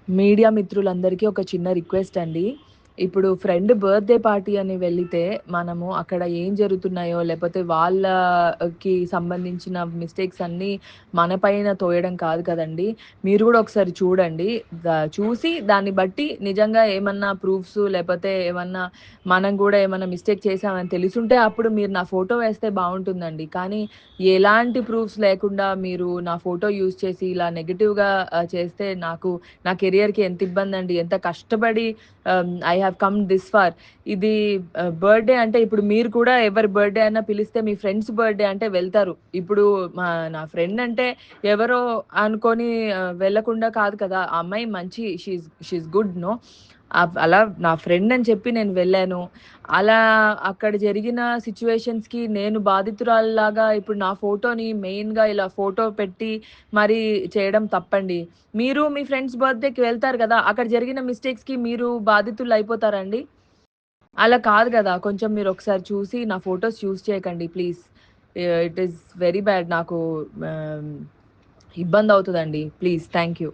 Media మిత్రులందరికీ ఒక చిన్న రిక్వెస్ట్ అండి. ఇప్పుడు ఫ్రెండ్ బర్త్‌డే పార్టీ అని వెళితే, మనము అక్కడ ఏం జరుగుతున్నాయో, లేపోతే వాళ్ళకి సంబంధించిన మిస్టేక్స్ అన్నీ మన పైన తోయడం కాదు కదండీ! మీరు గూడా ఒకసారి చూడండి. చూసి దాన్ని బట్టి నిజంగా ఏమన్నా ప్రూఫ్స్ లేపోతే ఏమన్నా మనం గూడా ఏమన్నా మిస్టేక్ చేశామని తెలిసుంటే అప్పుడు మీరు నా ఫోటో వేస్తే బావుంటుందండి. కానీ ఎలాంటి ప్రూఫ్స్ లేకుండా మీరు నా ఫోటో యూజ్ చేసి ఇలా నెగెటివ్‌గా చేస్తే నా కెరియర్‌కి ఎంత ఇబ్బందండి. ఎంత కష్టపడి I have come this far. ఇది బర్త్‌డే అంటే ఇప్పుడు మీరు కూడా ఎవరి బర్త్‌డే అన్నా పిలిస్తే మీ ఫ్రెండ్స్ బర్త్‌డే అంటే వెళ్తారు. ఇప్పుడు నా ఫ్రెండ్ అంటే ఎవరో అనుకోని వెళ్ళకుండా కాదు కదా! ఆ అమ్మాయి మంచి షీ ఈస్ గుడ్ నో. అలా నా ఫ్రెండ్ అని చెప్పి నేను వెళ్ళాను. అలా అక్కడ జరిగిన సిట్యుయేషన్స్‌కి నేను బాధితురాలిలాగా ఇప్పుడు నా ఫోటోని మెయిన్‌గా ఇలా ఫోటో పెట్టి మరి చేయడం తప్పండి. మీరు మీ ఫ్రెండ్స్ బర్త్‌డేకి వెళ్తారు గదా! అక్కడ జరిగిన మిస్టేక్స్‌కి మీరు బాధితులయిపోతారా అండి? అలా కాదు గదా! కొంచెం మీరొకసారి చూసి నా ఫోటోస్ యూజ్ చేయకండి please. It is very bad నాకు ఆహ్, ఇబ్బందవుతదండి. ప్లీజ్. Thank you.